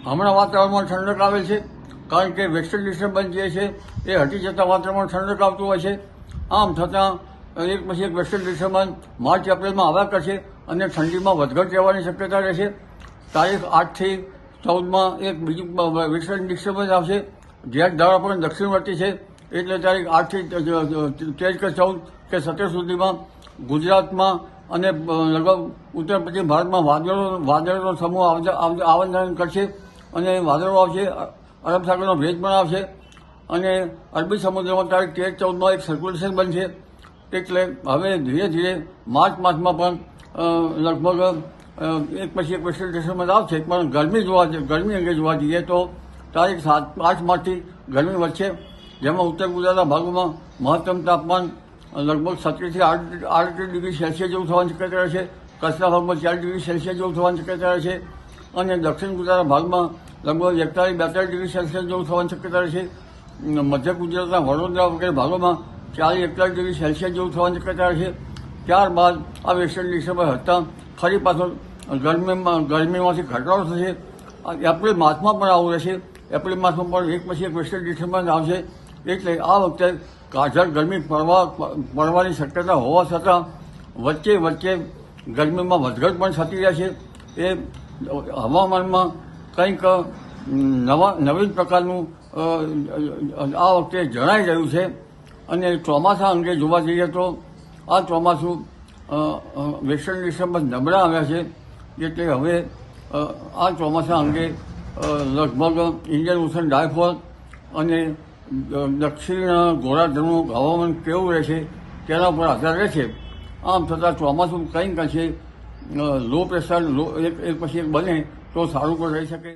હમણાં વાતાવરણમાં ઠંડક આવે છે, કારણ કે વેસ્ટર્ન ડિસ્ટર્બન્સ જે છે એ હટી જતાં વાતાવરણમાં ઠંડક આવતું હોય છે. આમ છતાં એક પછી એક વેસ્ટર્ન ડિસ્ટર્બન્સ માર્ચ એપ્રિલમાં આવ્યા કરશે અને ઠંડીમાં વધઘટ રહેવાની શક્યતા રહેશે. તારીખ 8 થી 14 એક બીજું વેસ્ટર્ન ડિસ્ટર્બન્સ આવશે, જે ધારા પણ દક્ષિણવર્તી છે, એટલે તારીખ 8 થી 13 કે 14 કે 17 સુધીમાં ગુજરાતમાં અને લગભગ ઉત્તર પશ્ચિમ ભારતમાં વાદળોનો સમૂહ આવન કરશે અને વાદળો આવશે. અરબ સાગરનો ભેજ પણ આવશે અને અરબી સમુદ્રમાં તારીખ 13-14 એક સર્ક્યુલેશન બનશે. એટલે હવે ધીરે ધીરે માર્ચ માસમાં પણ લગભગ એક પછી એક વેસ્ટર્ન ડિસ્ટર્બન્સ આવશે, પણ ગરમી અંગે જોવા જઈએ તો તારીખ 8 માર્ચથી ગરમી વધશે, જેમાં ઉત્તર ગુજરાતના ભાગોમાં મહત્તમ તાપમાન લગભગ 17 થી 38 ડિગ્રી સેલ્સિયસ જેવું થવાની શક્યતા રહેશે. કચ્છના ભાગમાં 4 ડિગ્રી સેલ્સિયસ જેવું થવાની શક્યતા રહેશે અને દક્ષિણ ગુજરાતના ભાગમાં લગભગ 41-42 ડિગ્રી સેલ્સિયસ જેવું થવાની શક્યતા રહેશે. મધ્ય ગુજરાતના વડોદરા વગેરે ભાગોમાં 40-41 ડિગ્રી સેલ્સિયસ જેવું થવાની શક્યતા રહેશે. ત્યારબાદ આ વેસ્ટર્ન ડિસ્ટર્બન્સ હટતા ફરી પાછો ગરમીમાંથી ઘટાડો થશે. એપ્રિલ માસમાં પણ આવું રહેશે. એપ્રિલ માસમાં પણ એક પછી એક વેસ્ટર્ન ડિસ્ટર્બન્સ આવશે. એટલે આ વખતે કાઢળ ગરમી પડવાની શક્યતા હોવા છતાં વચ્ચે ગરમીમાં વધઘટ પણ થતી રહેશે. એ હવામાનમાં કંઈક નવીન પ્રકારનું આ વખતે જણાઈ રહ્યું છે. અને ચોમાસા અંગે જોવા જઈએ તો આ ચોમાસું વેસ્ટર્ન ડિસ્ટર્બન્સ નબળા આવ્યા છે, એટલે હવે આ ચોમાસા અંગે લગભગ ઇન્ડિયન ઓશન ડાયપોલ અને દક્ષિણ ગોળાર્ધનું હવામાન કેવું રહેશે તેના પર આધાર રહેશે. આમ છતાં ચોમાસું કંઈક અંશે લો પ્રેશર એક પછી એક બને તો સારું પણ રહી શકે.